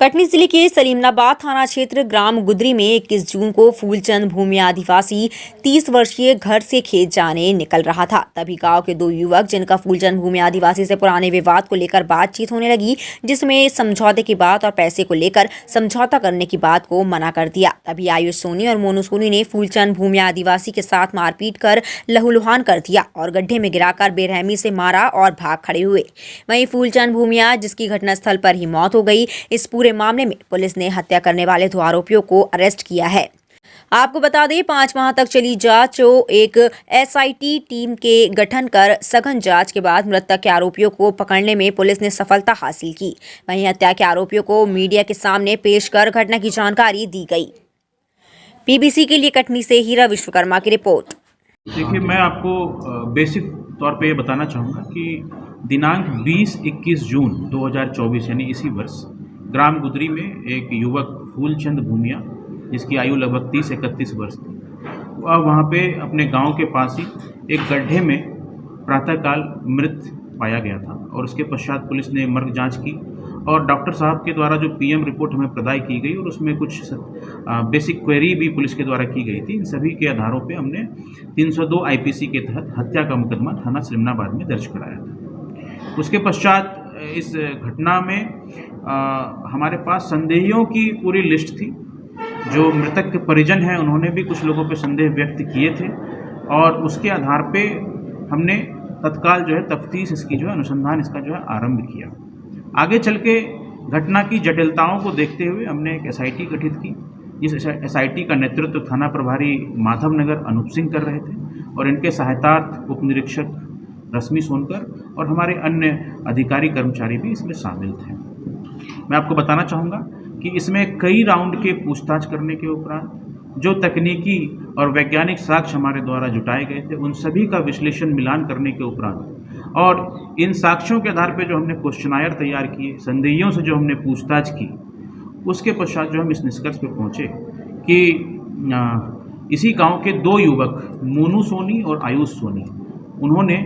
कटनी जिले के सलीमनाबाद थाना क्षेत्र ग्राम गुदरी में 21 जून को फूलचंद भूमिया आदिवासी 30 वर्षीय घर से खेत जाने निकल रहा था। तभी गांव के दो युवक जिनका फूलचंद भूमिया आदिवासी से पुराने विवाद को लेकर बातचीत होने लगी, जिसमें समझौते की बात और पैसे को लेकर समझौता करने की बात को मना कर दिया। तभी आयुष सोनी और मोनू सोनी ने फूलचंद भूमिया आदिवासी के साथ मारपीट कर लहूलुहान कर दिया और गड्ढे में गिराकर बेरहमी से मारा और भाग खड़े हुए। वहीं फूलचंद भूमिया, जिसकी घटनास्थल पर ही मौत हो गई, इस पूरे मामले में पुलिस ने हत्या करने वाले 2 आरोपियों को अरेस्ट किया है। आपको बता दें, 5 माह तक चली जांच एक एसआईटी टीम के गठन कर सघन जांच के बाद मृतक के आरोपियों को पकड़ने में पुलिस ने सफलता हासिल की। वहीं हत्या के आरोपियों को मीडिया के सामने पेश कर घटना की जानकारी दी गई। पीबीसी के लिए कटनी से हीरा विश्वकर्मा की रिपोर्ट। देखिए, मैं आपको बेसिक तौर पे ये बताना चाहूँगा कि दिनांक 20-21 जून 2024 यानी इसी वर्ष ग्राम गुदरी में एक युवक फूलचंद भूमिया, जिसकी आयु लगभग 30-31 वर्ष थी, वह वहाँ पे अपने गांव के पास ही एक गड्ढे में प्रातःकाल मृत पाया गया था। और उसके पश्चात पुलिस ने मर्ग जांच की और डॉक्टर साहब के द्वारा जो पीएम रिपोर्ट हमें प्रदान की गई और उसमें कुछ बेसिक क्वेरी भी पुलिस के द्वारा की गई थी। इन सभी के आधारों पे हमने 302 आईपीसी के तहत हत्या का मुकदमा थाना सलीमनाबाद में दर्ज कराया था। उसके पश्चात इस घटना में हमारे पास संदेहियों की पूरी लिस्ट थी। जो मृतक के परिजन हैं, उन्होंने भी कुछ लोगों पे संदेह व्यक्त किए थे और उसके आधार पे हमने तत्काल जो है तफ्तीश इसकी जो है अनुसंधान इसका जो है आरंभ किया। आगे चल के घटना की जटिलताओं को देखते हुए हमने एक एसआईटी गठित की। इस एसआईटी का नेतृत्व थाना प्रभारी माधवनगर अनूप सिंह कर रहे थे और इनके सहायतार्थ उप निरीक्षक रश्मि सोनकर और हमारे अन्य अधिकारी कर्मचारी भी इसमें शामिल थे। मैं आपको बताना चाहूँगा कि इसमें कई राउंड के पूछताछ करने के उपरांत जो तकनीकी और वैज्ञानिक साक्ष्य हमारे द्वारा जुटाए गए थे, उन सभी का विश्लेषण मिलान करने के उपरांत और इन साक्ष्यों के आधार पर जो हमने क्वेश्चनायर तैयार किए, संदेहियों से जो हमने पूछताछ की, उसके पश्चात जो हम इस निष्कर्ष पर पहुँचे कि इसी गाँव के 2 युवक मोनू सोनी और आयुष सोनी, उन्होंने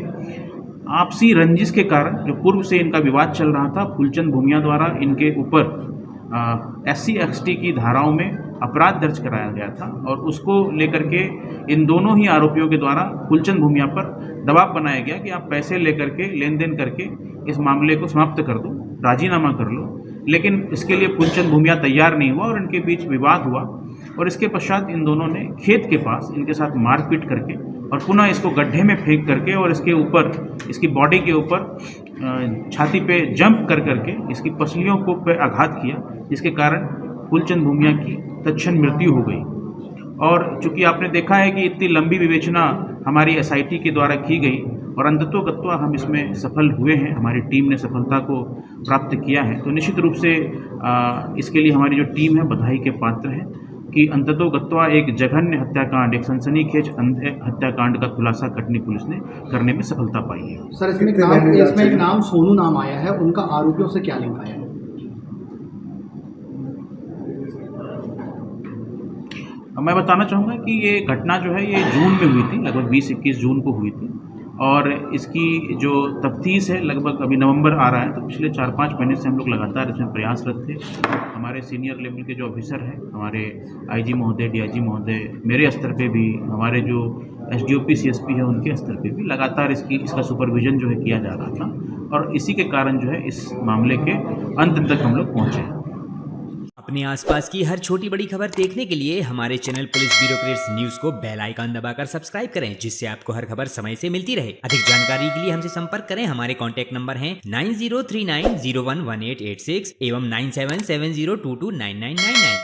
आपसी रंजिश के कारण, जो पूर्व से इनका विवाद चल रहा था, फूलचंद भूमिया द्वारा इनके ऊपर SC/ST की धाराओं में अपराध दर्ज कराया गया था और उसको लेकर के इन दोनों ही आरोपियों के द्वारा फूलचंद भूमिया पर दबाव बनाया गया कि आप पैसे लेकर के लेन देन करके इस मामले को समाप्त कर दो, राजीनामा कर लो। लेकिन इसके लिए फूलचंद भूमिया तैयार नहीं हुआ और इनके बीच विवाद हुआ और इसके पश्चात इन दोनों ने खेत के पास इनके साथ मारपीट करके और पुनः इसको गड्ढे में फेंक करके और इसके ऊपर, इसकी बॉडी के ऊपर छाती पे जंप कर करके इसकी पसलियों को पे आघात किया, जिसके कारण फूलचंद भूमिया की तत्क्षण मृत्यु हो गई। और चूंकि आपने देखा है कि इतनी लंबी विवेचना हमारी एसआईटी के द्वारा की गई और अंततोगत्वा हम इसमें सफल हुए हैं, हमारी टीम ने सफलता को प्राप्त किया है, तो निश्चित रूप से इसके लिए हमारी जो टीम है बधाई के पात्र है कि अंततोगत्वा एक जघन्य हत्याकांड, एक सनसनीखेज हत्याकांड का खुलासा कटनी पुलिस ने करने में सफलता पाई है। सर, इसमें एक नाम सोनू नाम आया है, उनका आरोपियों से क्या लिंक आया है? मैं बताना चाहूँगा कि ये घटना जो है ये जून में हुई थी, लगभग 20-21 जून को हुई थी और इसकी जो तफ्तीश है लगभग अभी नवंबर आ रहा है, तो पिछले 4-5 महीने से हम लोग लगातार इसमें प्रयासरत थे। हमारे सीनियर लेवल के जो ऑफिसर हैं, हमारे आईजी महोदय, डीआईजी महोदय, मेरे स्तर पे भी, हमारे जो एसडीओपी सीएसपी है उनके स्तर पे भी लगातार इसका सुपरविजन जो है किया जा रहा था और इसी के कारण जो है इस मामले के अंत तक हम लोग पहुँचे हैं। अपने आसपास की हर छोटी बड़ी खबर देखने के लिए हमारे चैनल पुलिस ब्यूरोक्रेट्स न्यूज को बेल आइकन दबाकर सब्सक्राइब करें, जिससे आपको हर खबर समय से मिलती रहे। अधिक जानकारी के लिए हमसे संपर्क करें। हमारे कॉन्टैक्ट नंबर हैं 9039011886 एवं 9770229999।